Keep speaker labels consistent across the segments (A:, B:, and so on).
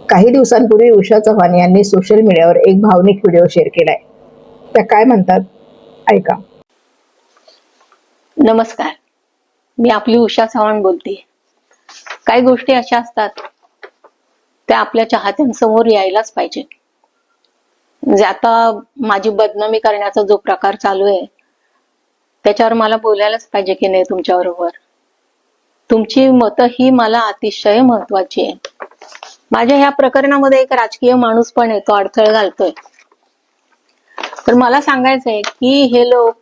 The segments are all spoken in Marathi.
A: काही दिवसांपूर्वी उषा चव्हाण यांनी सोशल मीडियावर एक भावनिक व्हिडिओ शेअर केलाय. त्या काय म्हणतात ऐका.
B: नमस्कार, मी आपली उषा चव्हाण बोलते. काही गोष्टी अशा असतात त्या आपल्या चाहत्यांसमोर यायलाच पाहिजे. म्हणजे आता माझी बदनामी करण्याचा जो प्रकार चालू आहे त्याच्यावर मला बोलायलाच पाहिजे की नाही तुमच्याबरोबर. तुमची मतं ही मला अतिशय महत्वाची आहे. माझ्या ह्या प्रकरणामध्ये एक राजकीय माणूस पण आहे, तो अडथळे घालतोय. तर मला सांगायचंय की हे लोक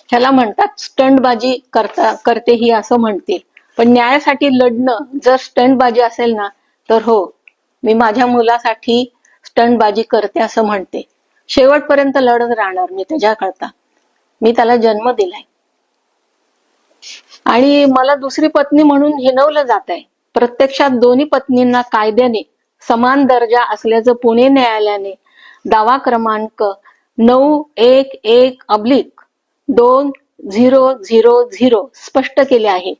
B: ह्याला म्हणतात स्टंटबाजी करते ही असं म्हणतील, पण न्यायासाठी लढणं जर स्टंटबाजी असेल ना तर हो, मी माझ्या मुलासाठी स्टंटबाजी करते असं म्हणते. शेवटपर्यंत लढत राहणार मी त्याच्याकरता. मी त्याला जन्म दिलाय आणि मला दुसरी पत्नी म्हणून हिणवलं जात आहे. प्रत्यक्षात दोन्ही पत्नींना कायद्याने समान दर्जा असल्याचं पुणे न्यायालयाने दावा क्रमांक 911/2000 स्पष्ट केले आहे.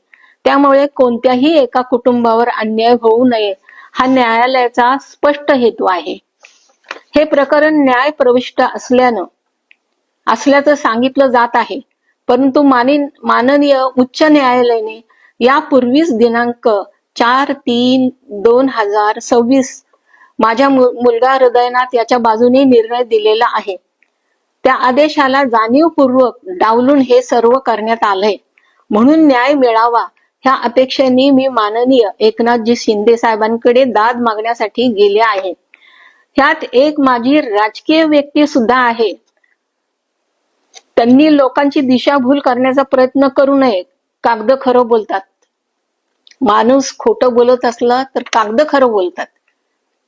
B: त्यामुळे कोणत्याही एका कुटुंबावर अन्याय होऊ नये हा न्यायालयाचा स्पष्ट हेतू आहे. हे प्रकरण न्याय प्रविष्ट असल्याचं सांगितलं जात आहे, परंतु माननीय उच्च न्यायालयाने यापूर्वीच दिनांक 4/3/2026 माझ्या मुलगा हृदयनाथ याच्या बाजूने निर्णय दिलेला आहे. त्या आदेशाला जाणीवपूर्वक डावलून हे सर्व करण्यात आलंय. म्हणून न्याय मिळावा ह्या अपेक्षेने मी माननीय एकनाथजी शिंदे साहेबांकडे दाद मागण्यासाठी गेले आहे. ह्यात एक माझी राजकीय व्यक्ती सुद्धा आहे. त्यांनी लोकांची दिशाभूल करण्याचा प्रयत्न करू नये. कागद खरं बोलतात. माणूस खोटं बोलत असला तर कागद खरं बोलतात.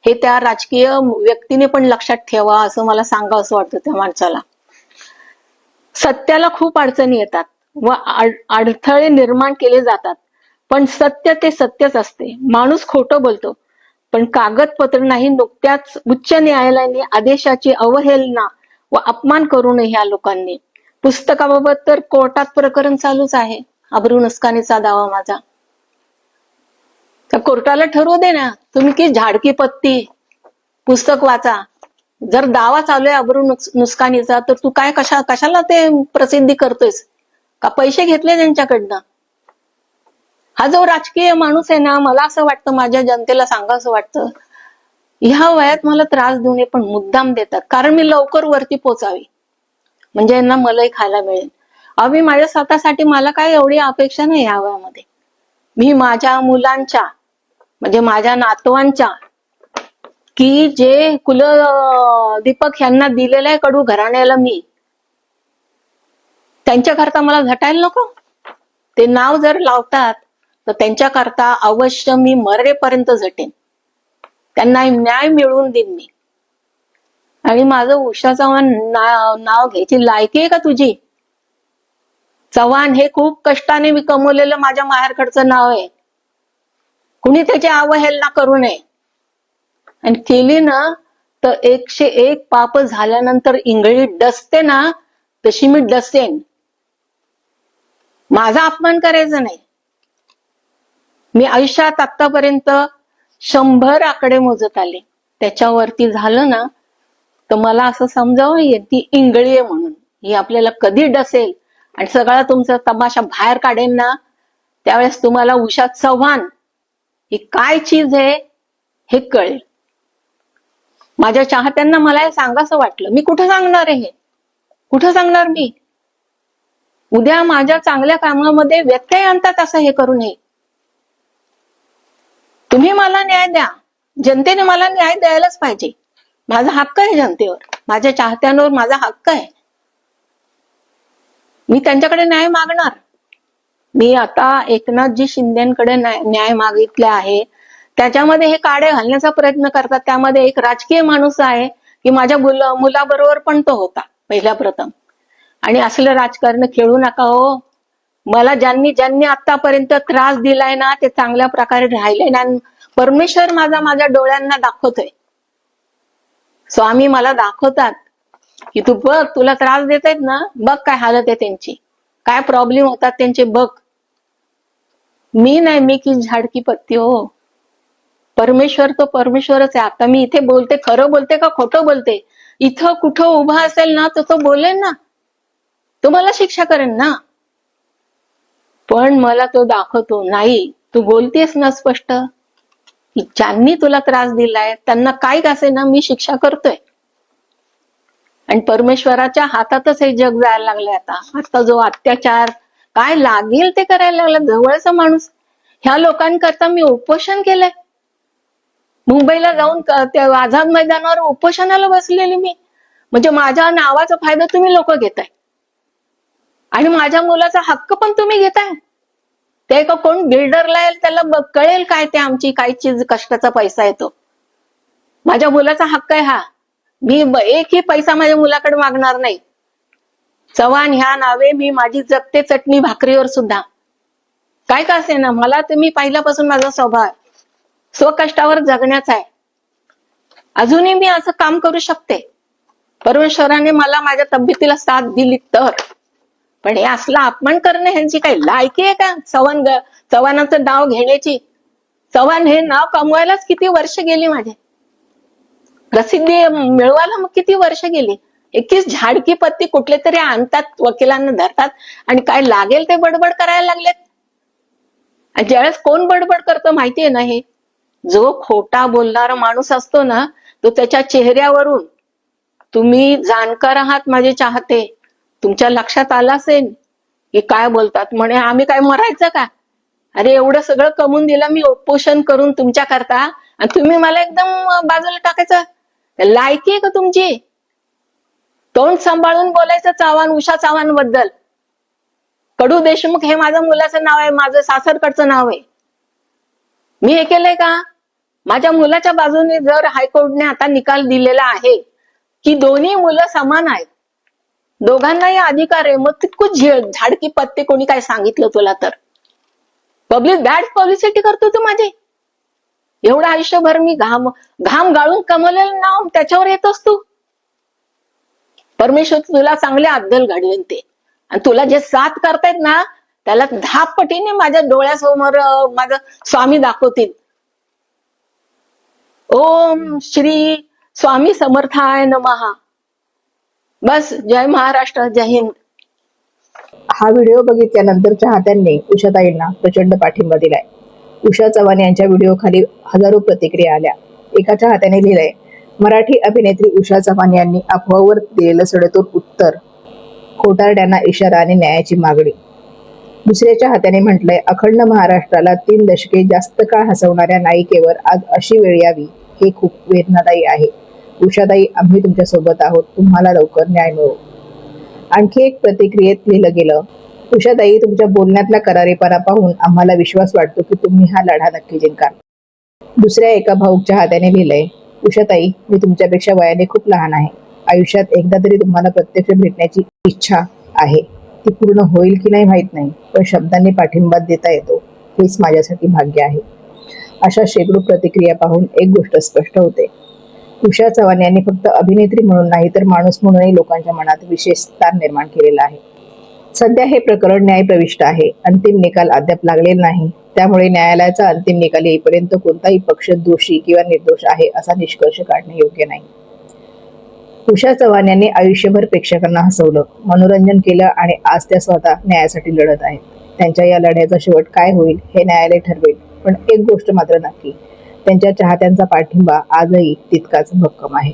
B: हे त्या राजकीय व्यक्तीने पण लक्षात ठेवा असं मला सांगावं असं वाटतं त्या माणसाला. सत्याला खूप अडचणी येतात व अडथळे निर्माण केले जातात, पण सत्य ते सत्यच असते. माणूस खोटं बोलतो, पण कागदपत्र नाही. नुकत्याच उच्च न्यायालयाने आदेशाची अवहेलना व अपमान करू नये ह्या लोकांनी. पुस्तकाबाबत तर कोर्टात प्रकरण चालूच आहे. अब्रू नुकसानीचा दावा माझा. तर कोर्टाला ठरवू दे ना, तुम्ही की झाडकी पत्ती पुस्तक वाचा. जर दावा चालू आहे अब्रू नुकसानीचा तर तू काय कशाला ते प्रसिद्धी करतोयस? का पैसे घेतले त्यांच्याकडनं? हा जो राजकीय माणूस आहे ना, मला असं वाटतं, माझ्या जनतेला सांगावं वाटतं, ह्या वयात मला त्रास देऊ नये, पण मुद्दाम देतात कारण मी लवकर वरती पोचावी, म्हणजे यांना मलाही खायला मिळेल. मी माझ्या स्वतःसाठी मला काय एवढी अपेक्षा नाही ह्या वयामध्ये. मी माझ्या मुलांच्या म्हणजे माझ्या नातवांच्या की जे दीपक यांना दिलेलं आहे कडू घराण्याला, मी त्यांच्याकरता मला झटायला नको. ते नाव जर लावतात तर त्यांच्याकरता अवश्य मी मरेपर्यंत झटेन. त्यांना न्याय मिळवून देईन मी. आणि माझं उषा चव्हाण नाव घ्यायची लायकी आहे का तुझी? चव्हाण हे खूप कष्टाने मी कमवलेलं माझ्या माहेरकडचं नाव आहे. कुणी त्याची अवहेलना करू नये. आणि केली ना तर 101 पाप झाल्यानंतर इंगळी डसते ना, तशी मी डसेन. माझा अपमान करायचा नाही. मी आयुष्यात आतापर्यंत 100 आकडे मोजत आले. त्याच्यावरती झालं ना तर मला असं समजावं ती इंगळी आहे म्हणून. ही आपल्याला कधी डसेल आणि सगळा तुमचा तमाशा बाहेर काढेल ना, त्यावेळेस तुम्हाला उषा चव्हाण ही काय चीज आहे हे कळेल. माझ्या चाहत्यांना मला हे सांगायचं वाटलं. मी कुठं सांगणार आहे? कुठं सांगणार मी? उद्या माझ्या चांगल्या कामामध्ये व्यत्यय आणतात असं हे करू नये. तुम्ही मला न्याय द्या. जनतेने मला न्याय द्यायलाच पाहिजे. माझा हक्क आहे जनतेवर, माझ्या चाहत्यांवर माझा हक्क आहे. मी त्यांच्याकडे न्याय मागणार. मी आता एकनाथजी शिंदेकडे न्याय मागितले आहे. त्याच्यामध्ये हे काडे घालण्याचा प्रयत्न करतात. त्यामध्ये एक राजकीय माणूस आहे की माझ्या मुलाबरोबर पण तो होता पहिल्या प्रथम. आणि असलं राजकारण खेळू नका हो. मला ज्यांनी आतापर्यंत त्रास दिलाय ना ते चांगल्या प्रकारे राहिले ना. परमेश्वर माझ्या डोळ्यांना दाखवतोय. स्वामी मला दाखवतात की तू बघ, तुला त्रास देत आहेत ना, बघ काय हालत आहे त्यांची, काय प्रॉब्लेम होतात त्यांचे बघ. मी नाही, मी की झाडकी पत्ती हो. परमेश्वर तो परमेश्वरच आहे. आता मी इथे बोलते, खरं बोलते का खोटं बोलते, इथं कुठं उभा असेल ना तर तो बोलेल ना, तो मला शिक्षा करेल ना. पण मला तो दाखवतो, नाही तू बोलतेस ना स्पष्ट की ज्यांनी तुला त्रास दिलाय त्यांना काय असे ना मी शिक्षा करतोय. आणि परमेश्वराच्या हातातच हे जग जायला लागले. आता जो अत्याचार काय लागेल ते करायला लागला जवळचा माणूस. ह्या लोकांकरता मी उपोषण केलंय. मुंबईला जाऊन त्या आझाद मैदानावर उपोषणाला बसलेली मी. म्हणजे माझ्या नावाचा फायदा तुम्ही लोक घेताय आणि माझ्या मुलाचा हक्क पण तुम्ही घेताय. ते का कोण बिल्डरला येईल त्याला कळेल काय ते आमची काय चीज कष्टाचा पैसा येतो. माझ्या मुलाचा हक्क आहे हा. मी एकही पैसा माझ्या मुलाकडे मागणार नाही. चव्हाण ह्या नावे मी माझी जगते चटणी भाकरीवर सुद्धा. काय का असे ना, मला तुम्ही पहिल्यापासून माझा स्वभाव आहे स्वकष्टावर जगण्याचा आहे. अजूनही मी असं काम करू शकते. परमेश्वराने मला माझ्या तब्येतीला साथ दिली तर. पण हे असला अपमान करणे ह्यांची काही लायकी आहे का? चव्हाणाचं नाव घेण्याची. चव्हाण हे नाव कमवायलाच किती वर्ष गेली माझे. प्रसिद्धी मिळवायला मग किती वर्ष गेली. 21 झाडकी पत्ती कुठले तरी आणतात, वकिलांना धरतात आणि काय लागेल ते बडबड करायला लागलेत. आणि ज्यावेळेस कोण बडबड करतं माहितीये ना, हे जो खोटा बोलणारा माणूस असतो ना, तो त्याच्या चेहऱ्यावरून, तुम्ही जाणकार आहात माझे चाहते, तुमच्या लक्षात आलं असेल की काय बोलतात. म्हणे आम्ही काय मरायचं का? अरे एवढं सगळं कमवून दिलं मी उपोषण करून तुमच्या करता आणि तुम्ही मला एकदम बाजूला टाकायचं. लायकी आहे का तुमची? तोंड सांभाळून बोलायचं चव्हाण, उषा चव्हाण बद्दल. कडू देशमुख हे माझ्या मुलाचं नाव आहे, माझं सासरकडचं नाव आहे. मी हे केलंय का? माझ्या मुलाच्या बाजूने जर हायकोर्टने आता निकाल दिलेला आहे की दोन्ही मुलं समान आहेत, दोघांनाही अधिकार आहे, मग तितकं झाडकी पत्ते कोणी काय सांगितलं तुला तर? पब्लिक बॅड पब्लिसिटी करतो तू माझी. एवढं आयुष्यभर मी घाम गाळून कमवलेलं नाव त्याच्यावर येतोस तू. परमेश्वर तुला चांगले अद्दल घडवेन ते. आणि तुला जे साथ करतायत ना त्याला 10 पटीने माझ्या डोळ्यासमोर माझं स्वामी दाखवतील. ओम श्री स्वामी समर्थाय नमः. बस, जय महाराष्ट्र, जय हिंद.
A: हा व्हिडिओ बघितल्यानंतर चाहत्यांनी उषाताईंना प्रचंड पाठिंबा दिलाय. उषा चव्हाण यांच्या व्हिडिओ खाली हजारो प्रतिक्रिया आल्या. एका चाहत्याने लिहिलंय, मराठी अभिनेत्री उषा चव्हाण यांनी अफवावर दिलेलं सडेतोड उत्तर, खोटारड्यांना इशारा आणि न्यायाची मागणी. दुसऱ्या चाहत्याने म्हटलंय, अखंड महाराष्ट्राला 3 दशके जास्त काळ हसवणाऱ्या नायिकेवर आज अशी वेळ यावी हे खूप वेदनादायी आहे. उषाताई, आम्ही तुमच्या सोबत आहोत, तुम्हाला लवकर न्याय मिळो. आणखी एक प्रतिक्रियेत लिहिलं गेलं, उषाताई, तुमच्या बोलण्यातला करारीपणा पाहून आम्हाला विश्वास वाटतो की तुम्ही हा लढा नक्की जिंकाल. दुसऱ्या एका भाऊक चाहत्याने लिहिलंय, उषाताई, मी तुमच्यापेक्षा वयाने खूप लहान आहे. आयुष्यात एकदा तरी तुम्हाला प्रत्यक्ष भेटण्याची इच्छा आहे. ती पूर्ण होईल की नाही माहित नाही, पण शब्दांनी पाठिंबा देता येतो हेच माझ्यासाठी भाग्य आहे. अशा शेकडो प्रतिक्रिया पाहून एक गोष्ट स्पष्ट होते, उषा चव्हाण यांनी फक्त अभिनेत्री म्हणून नाही तर माणूस म्हणूनही लोकांच्या मनात विशेष स्थान निर्माण केलेलं आहे. सध्या हे प्रकरण न्यायप्रविष्ट आहे. अंतिम निकाल अद्याप लागलेला नाही. त्यामुळे न्यायालयाचा अंतिम निकाल येईपर्यंत कोणताही पक्ष दोषी किंवा निर्दोष आहे असा निष्कर्ष काढणे योग्य नाही. उषा चव्हाण यांनी आयुष्यभर प्रेक्षकांना हसवलं, मनोरंजन केलं आणि आज त्या स्वतः न्यायासाठी लढत आहेत. त्यांच्या या लढ्याचा शेवट काय होईल हे न्यायालय ठरवेल. पण एक गोष्ट मात्र नक्की, त्यांच्या चाहत्यांचा पाठिंबा आजही तितकाच भक्कम आहे.